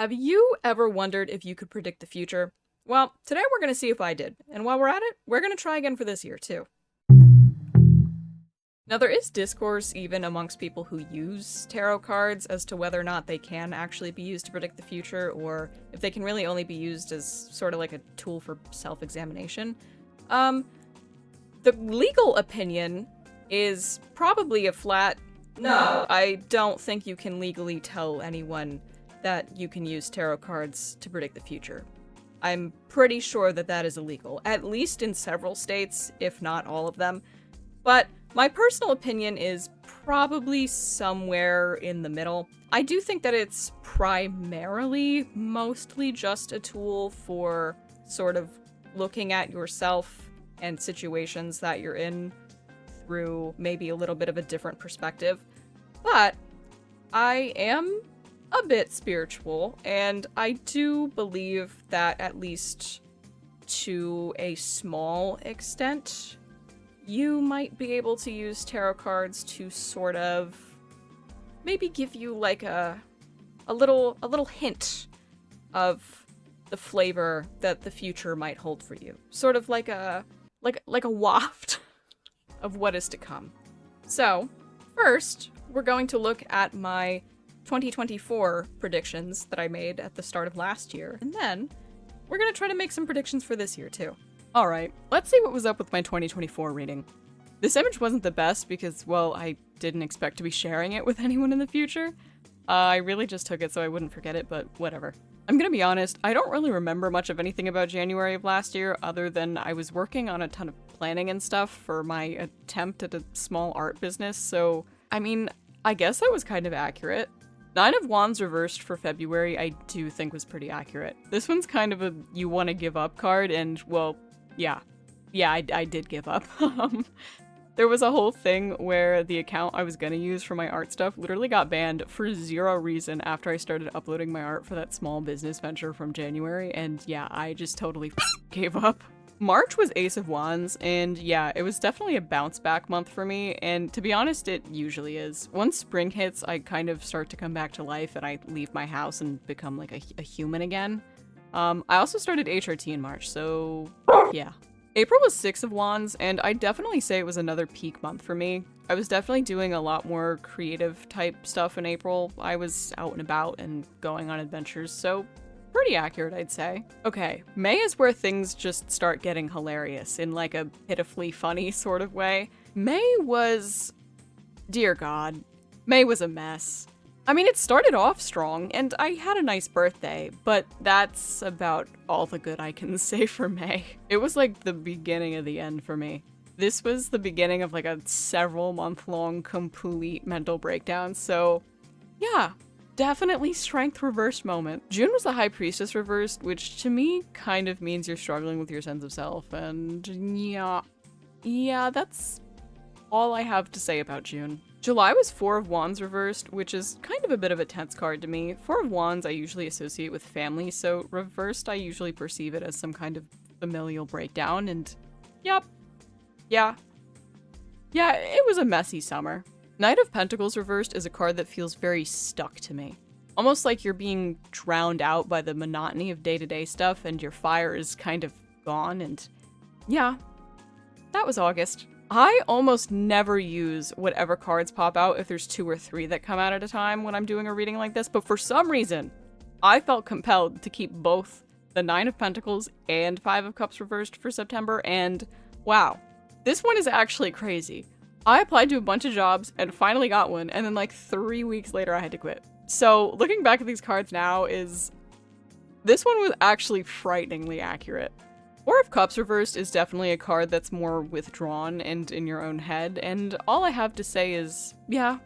Have you ever wondered if you could predict the future? Well, today we're going to see if I did, and while we're at it, we're going to try again for this year, too. Now, there is discourse even amongst people who use tarot cards as to whether or not they can actually be used to predict the future, or if they can really only be used as sort of like a tool for self-examination. The legal opinion is probably a flat no. I don't think you can legally tell anyone that you can use tarot cards to predict the future. I'm pretty sure that that is illegal, at least in several states, if not all of them. But my personal opinion is probably somewhere in the middle. I do think that it's primarily mostly just a tool for sort of looking at yourself and situations that you're in through maybe a little bit of a different perspective. But I am a bit spiritual, and I do believe that at least to a small extent, you might be able to use tarot cards to sort of maybe give you like a little hint of the flavor that the future might hold for you. Sort of like a waft of what is to come. So, first, we're going to look at my 2024 predictions that I made at the start of last year, and then we're gonna try to make some predictions for this year too. Alright, let's see what was up with my 2024 reading. This image wasn't the best because, well, I didn't expect to be sharing it with anyone in the future. I really just took it so I wouldn't forget it, but whatever. I'm gonna be honest, I don't really remember much of anything about January of last year other than I was working on a ton of planning and stuff for my attempt at a small art business, so, I mean, I guess that was kind of accurate. Nine of Wands reversed for February I do think was pretty accurate. This one's kind of a you want to give up card, and, well, yeah, I did give up. There was a whole thing where the account I was gonna use for my art stuff literally got banned for zero reason after I started uploading my art for that small business venture from January, and yeah, I just totally gave up. March was Ace of Wands, and yeah, it was definitely a bounce back month for me, and to be honest, it usually is. Once spring hits, I kind of start to come back to life and I leave my house and become like a human again. I also started HRT in March, so yeah. April was Six of Wands, and I'd definitely say it was another peak month for me. I was definitely doing a lot more creative type stuff in April. I was out and about and going on adventures, so pretty accurate, I'd say. Okay, May is where things just start getting hilarious in like a pitifully funny sort of way. May was... dear God. May was a mess. I mean, it started off strong, and I had a nice birthday, but that's about all the good I can say for May. It was like the beginning of the end for me. This was the beginning of like a several month-long complete mental breakdown, so yeah, definitely strength reversed moment. June was the High Priestess reversed, which to me kind of means you're struggling with your sense of self, and yeah, that's all I have to say about June. July was Four of Wands reversed, which is kind of a bit of a tense card to me. Four of Wands I usually associate with family, so reversed I usually perceive it as some kind of familial breakdown, and yep. Yeah, it was a messy summer. Knight of Pentacles reversed is a card that feels very stuck to me. Almost like you're being drowned out by the monotony of day-to-day stuff and your fire is kind of gone, and yeah, that was August. I almost never use whatever cards pop out if there's 2 or 3 that come out at a time when I'm doing a reading like this, but for some reason, I felt compelled to keep both the Nine of Pentacles and Five of Cups reversed for September, and wow, this one is actually crazy. I applied to a bunch of jobs and finally got one, and then like 3 weeks later I had to quit. So looking back at these cards now this one was actually frighteningly accurate. Four of Cups reversed is definitely a card that's more withdrawn and in your own head, and all I have to say is, yeah,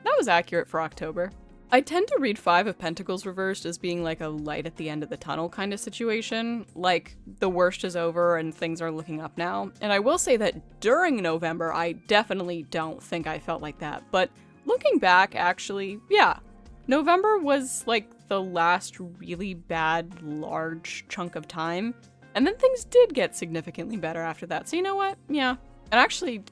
that was accurate for October. I tend to read Five of Pentacles reversed as being like a light at the end of the tunnel kind of situation, like the worst is over and things are looking up now, and I will say that during November, I definitely don't think I felt like that, but looking back, actually, yeah, November was like the last really bad, large chunk of time. And then things did get significantly better after that. So you know what? Yeah. And actually,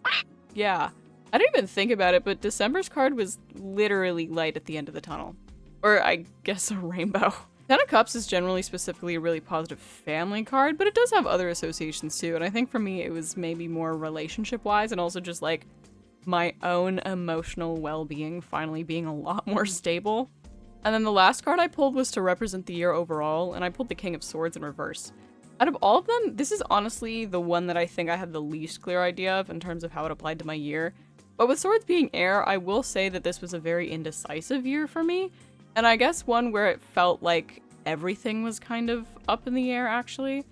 yeah. I didn't even think about it, but December's card was literally light at the end of the tunnel. Or I guess a rainbow. Ten of Cups is generally specifically a really positive family card, but it does have other associations too. And I think for me, it was maybe more relationship-wise and also just like my own emotional well-being finally being a lot more stable. And then the last card I pulled was to represent the year overall, and I pulled the King of Swords in reverse. Out of all of them, this is honestly the one that I think I had the least clear idea of in terms of how it applied to my year. But with Swords being air, I will say that this was a very indecisive year for me, and I guess one where it felt like everything was kind of up in the air, actually.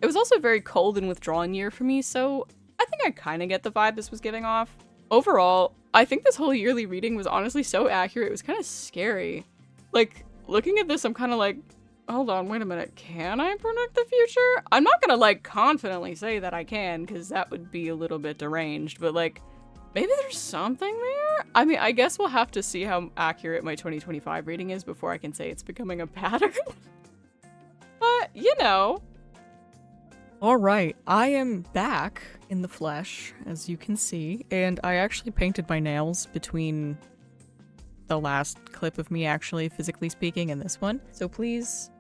It was also a very cold and withdrawn year for me, so I think I kind of get the vibe this was giving off. Overall, I think this whole yearly reading was honestly so accurate, it was kind of scary. Like, looking at this, I'm kind of like, hold on, wait a minute, can I predict the future? I'm not gonna, like, confidently say that I can, because that would be a little bit deranged, but, like, maybe there's something there? I mean, I guess we'll have to see how accurate my 2025 reading is before I can say it's becoming a pattern. But, you know. Alright, I am back in the flesh, as you can see, and I actually painted my nails between the last clip of me actually physically speaking and this one. So please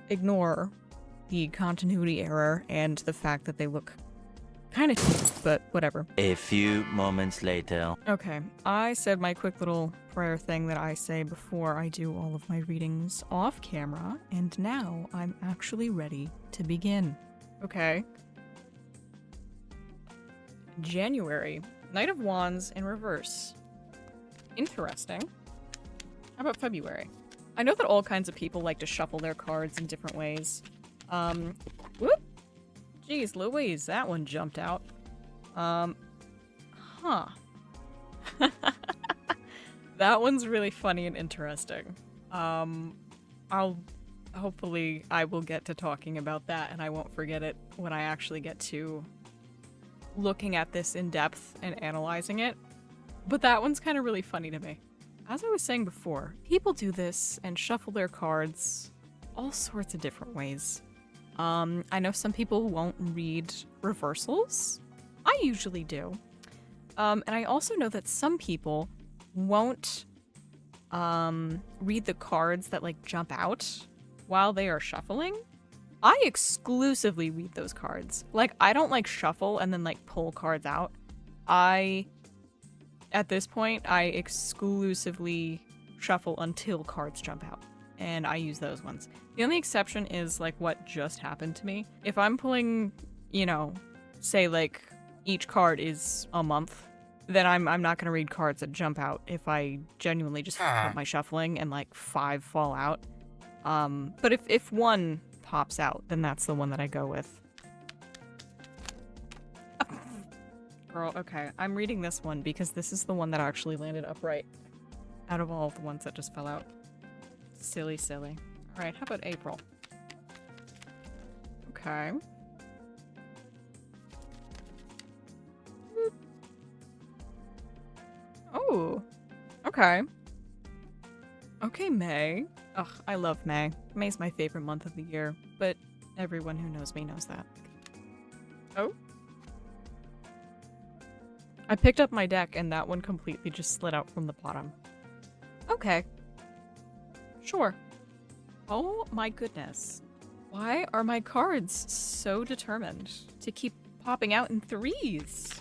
ignore the continuity error and the fact that they look kind of, but whatever. A few moments later. Okay, I said my quick little prayer thing that I say before I do all of my readings off camera, and now I'm actually ready to begin. Okay. January. Knight of Wands in reverse. Interesting. How about February? I know that all kinds of people like to shuffle their cards in different ways. Whoop! Jeez Louise, that one jumped out. Huh. That one's really funny and interesting. Hopefully I will get to talking about that and I won't forget it when I actually get to looking at this in depth and analyzing it. But that one's kind of really funny to me. As I was saying before, people do this and shuffle their cards all sorts of different ways. I know some people won't read reversals. I usually do. And I also know that some people won't read the cards that like jump out while they are shuffling. I exclusively read those cards. Like, I don't like shuffle and then like pull cards out. At this point, I exclusively shuffle until cards jump out, and I use those ones. The only exception is, like, what just happened to me. If I'm pulling, you know, say, like, each card is a month, then I'm not gonna read cards that jump out if I genuinely just put my shuffling and, like, 5 fall out. But if one pops out, then that's the one that I go with. Girl, okay, I'm reading this one because this is the one that actually landed upright out of all of the ones that just fell out. Silly, silly. Alright, how about April? Okay. Oh, okay. Okay, May. Ugh, I love May. May's my favorite month of the year, but everyone who knows me knows that. Oh? I picked up my deck and that one completely just slid out from the bottom. Okay. Sure. Oh my goodness. Why are my cards so determined to keep popping out in 3s?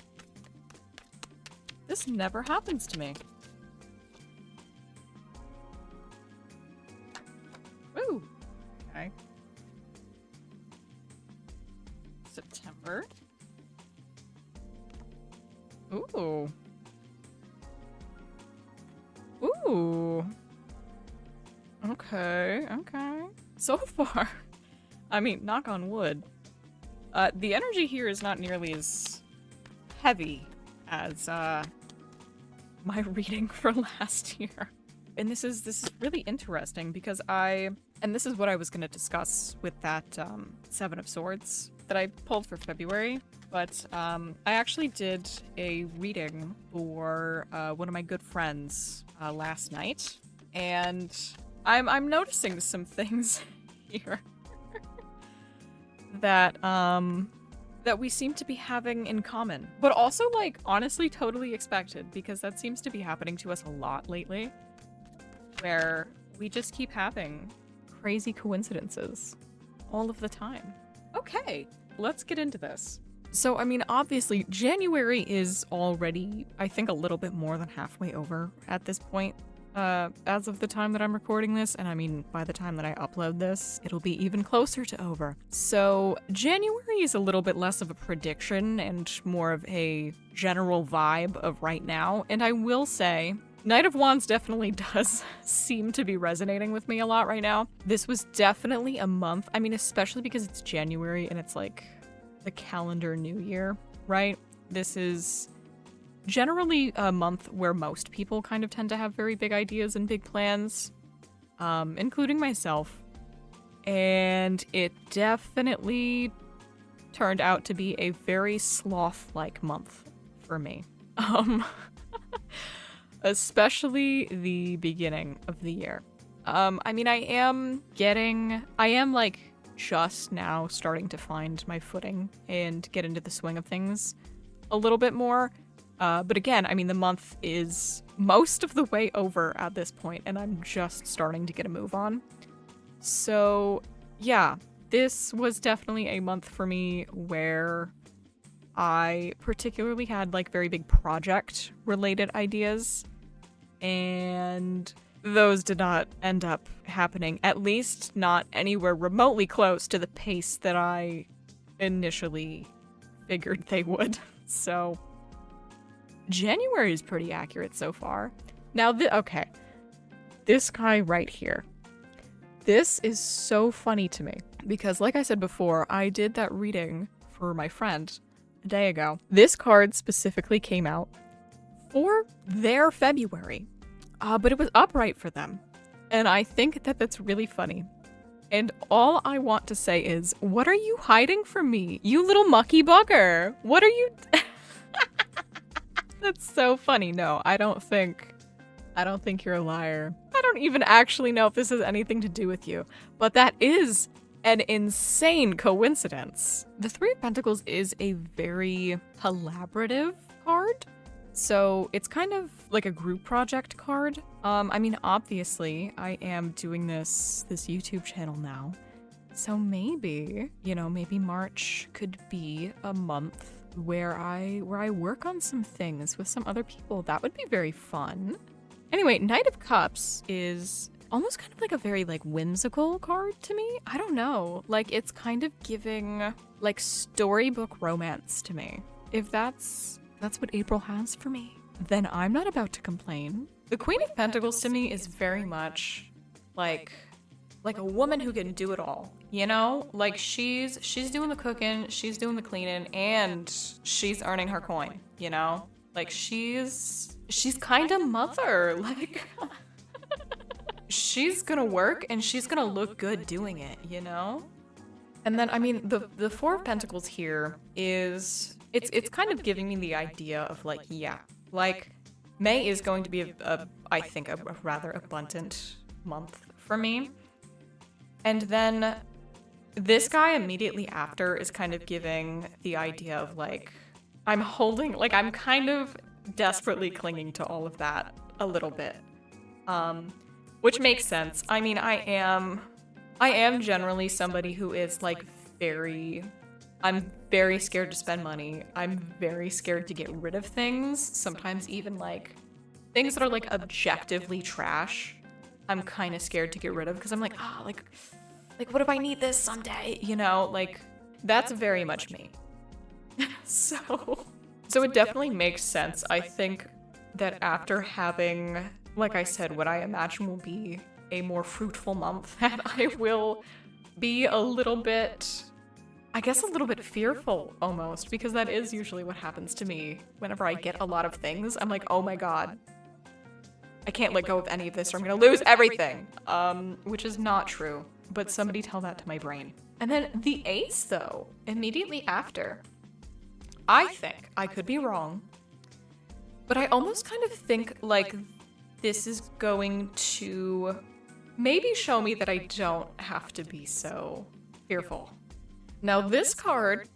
This never happens to me. Ooh. Okay. September. Ooh. Ooh. Okay, okay. So far, I mean, knock on wood, the energy here is not nearly as heavy as, my reading for last year. And this is really interesting because and this is what I was going to discuss with that, 7 of Swords that I pulled for February. But I actually did a reading for one of my good friends last night, and I'm noticing some things here that that we seem to be having in common, but also like honestly totally expected because that seems to be happening to us a lot lately, where we just keep having crazy coincidences all of the time. Okay, let's get into this. So, I mean, obviously, January is already, I think, a little bit more than halfway over at this point, as of the time that I'm recording this, and I mean, by the time that I upload this, it'll be even closer to over. So, January is a little bit less of a prediction and more of a general vibe of right now, and I will say, Knight of Wands definitely does seem to be resonating with me a lot right now. This was definitely a month, I mean, especially because it's January and it's like the calendar new year, right? This is generally a month where most people kind of tend to have very big ideas and big plans, including myself. And it definitely turned out to be a very sloth-like month for me. Especially the beginning of the year. I mean, I am like just now starting to find my footing and get into the swing of things a little bit more. But again, I mean, the month is most of the way over at this point, and I'm just starting to get a move on. So, yeah, this was definitely a month for me where I particularly had like very big project-related ideas, and those did not end up happening, at least not anywhere remotely close to the pace that I initially figured they would. So, January is pretty accurate so far. Now, okay, this guy right here. This is so funny to me because, like I said before, I did that reading for my friend a day ago. This card specifically came out for their February, but it was upright for them. And I think that that's really funny. And all I want to say is, what are you hiding from me? You little mucky bugger. What are you... That's so funny. No, I don't think you're a liar. I don't even actually know if this has anything to do with you, but that is an insane coincidence. The Three of Pentacles is a very collaborative card. So it's kind of like a group project card. I mean, obviously, I am doing this YouTube channel now. So maybe, maybe March could be a month where I work on some things with some other people. That would be very fun. Anyway, Knight of Cups is almost kind of like a very like whimsical card to me. I don't know. Like it's kind of giving like storybook romance to me. If that's what April has for me, then I'm not about to complain. The Queen of Pentacles to me is very much like a woman who can do it all, Like she's doing the cooking, she's doing the cleaning, and she's earning her coin, Like she's kind of mother, like she's gonna work and she's gonna look good doing it, And then, I mean, the Four of Pentacles here is, it's kind of giving me the idea of like, yeah, like May is going to be I think a rather abundant month for me. And then this guy immediately after is kind of giving the idea of like, I'm kind of desperately clinging to all of that a little bit. Which makes sense. I mean, I am generally somebody who is like I'm very scared to spend money. I'm very scared to get rid of things. Sometimes even like things that are like objectively trash, I'm kind of scared to get rid of because I'm like, like what if I need this someday? Like that's very much me. So it definitely makes sense. I think that after having, like I said, what I imagine will be a more fruitful month, that I will be a little bit fearful almost, because that is usually what happens to me whenever I get a lot of things. I'm like, oh my god, I can't let go of any of this or I'm gonna lose everything. Which is not true, but somebody tell that to my brain. And then the Ace though, immediately after, I think, I could be wrong, but I almost kind of think like this is going to maybe show me that I don't have to be so fearful. Now this card,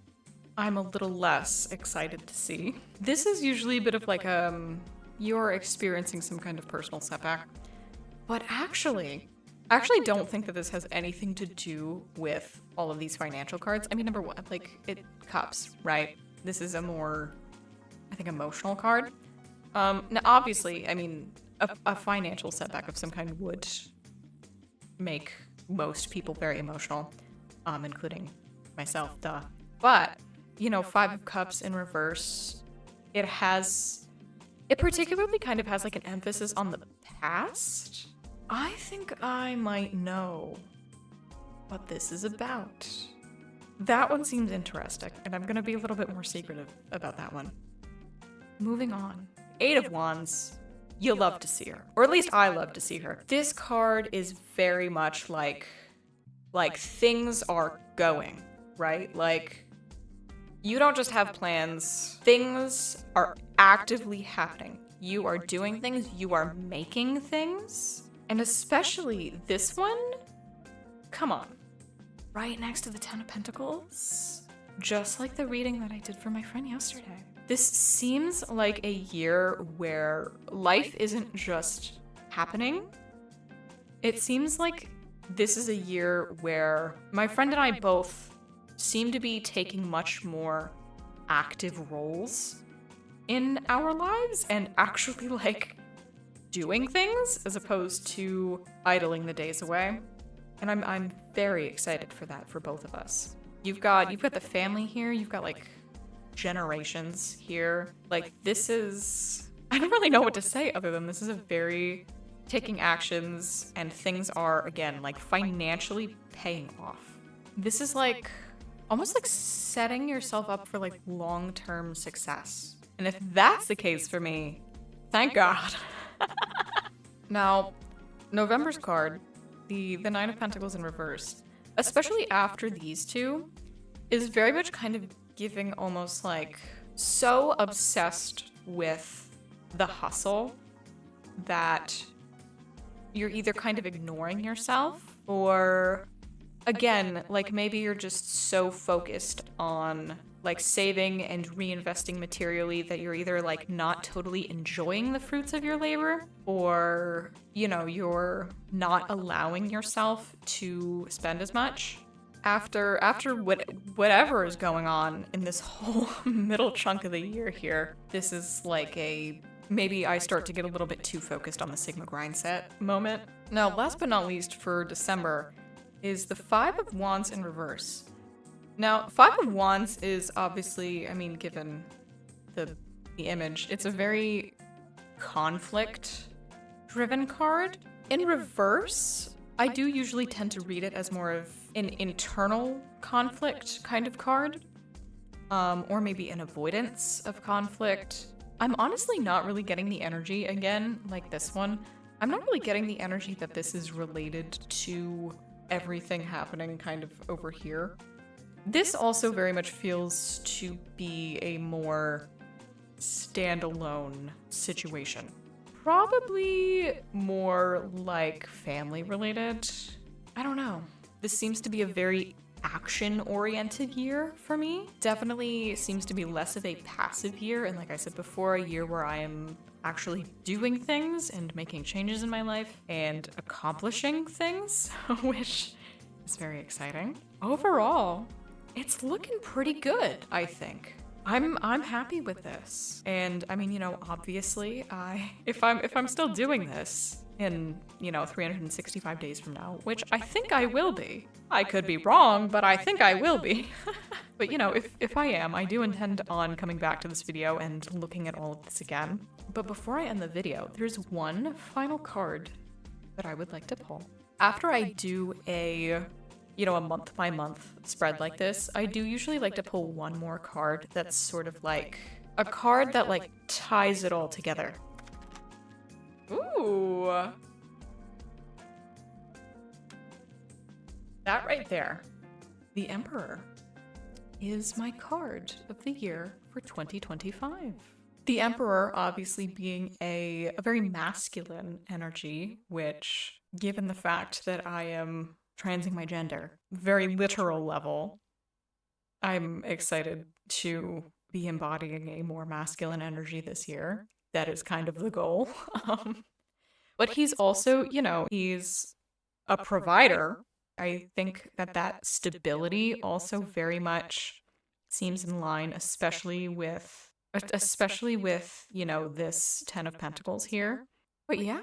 I'm a little less excited to see. This is usually a bit of like, you're experiencing some kind of personal setback. But actually, I actually don't think that this has anything to do with all of these financial cards. I mean, number one, like, cups, right? This is a more, I think, emotional card. Now, obviously, I mean, a financial setback of some kind would make most people very emotional, including myself, duh. But, you know, Five of Cups in reverse, it particularly kind of has like an emphasis on the past. I think I might know what this is about. That one seems interesting, and I'm gonna be a little bit more secretive about that one. Moving on. Eight of Wands. You'll love to see her. Or at least I love to see her. This card is very much like things are going, right? Like, you don't just have plans. Things are actively happening. You are doing things, you are making things. And especially this one, come on. Right next to the Ten of Pentacles. Just like the reading that I did for my friend yesterday. This seems like a year where life isn't just happening. It seems like this is a year where my friend and I both seem to be taking much more active roles in our lives and actually like doing things as opposed to idling the days away. And I'm very excited for that for both of us. You've got the family here, you've got like generations here. Like, this is, I don't really know what to say other than this is a very taking actions, and things are, again, like financially paying off. This is like almost like setting yourself up for like long-term success. And if that's the case for me, thank God. Now, November's card, the Nine of Pentacles in reverse, especially after these two, is very much kind of giving almost like so obsessed with the hustle that you're either kind of ignoring yourself or, again, like maybe you're just so focused on like saving and reinvesting materially that you're either like not totally enjoying the fruits of your labor, or, you know, you're not allowing yourself to spend as much. After whatever is going on in this whole middle chunk of the year here, this is like a maybe I start to get a little bit too focused on the Sigma grind set moment. Now, last but not least for December is the Five of Wands in reverse. Now, Five of Wands is obviously, I mean, given the image, it's a very conflict-driven card. In reverse, I do usually tend to read it as more of an internal conflict kind of card, or maybe an avoidance of conflict. I'm honestly not really getting the energy, again, like this one. I'm not really getting the energy that this is related to everything happening kind of over here. This also very much feels to be a more standalone situation. Probably more like family related. I don't know. This seems to be a very action-oriented year for me. Definitely seems to be less of a passive year, and like I said before, a year where I am actually doing things and making changes in my life and accomplishing things, which is very exciting. Overall, it's looking pretty good, I think. I'm happy with this. And I mean, you know, obviously, if I'm still doing this in, you know, 365 days from now, which I think I will be. I could be wrong, but I think I will be. But you know, if I am, I do intend on coming back to this video and looking at all of this again. But before I end the video, there's one final card that I would like to pull. After I do a, you know, a month by month spread like this, I do usually like to pull one more card that's sort of like a card that like ties it all together. Ooh. That right there, the Emperor, is my card of the year for 2025. The Emperor obviously being a very masculine energy, which, given the fact that I am transing my gender, very literal level, I'm excited to be embodying a more masculine energy this year. That is kind of the goal. But he's also, you know, he's a provider, I think that that stability also very much seems in line, especially with, you know, this 10 of Pentacles here. But yeah,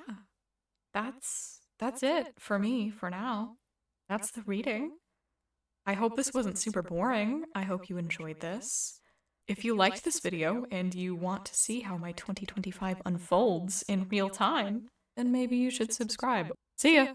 that's it for me for now. That's the reading. I hope this wasn't super boring. I hope you enjoyed this. If you liked this video and you want to see how my 2025 unfolds in real time, then maybe you should subscribe. See ya!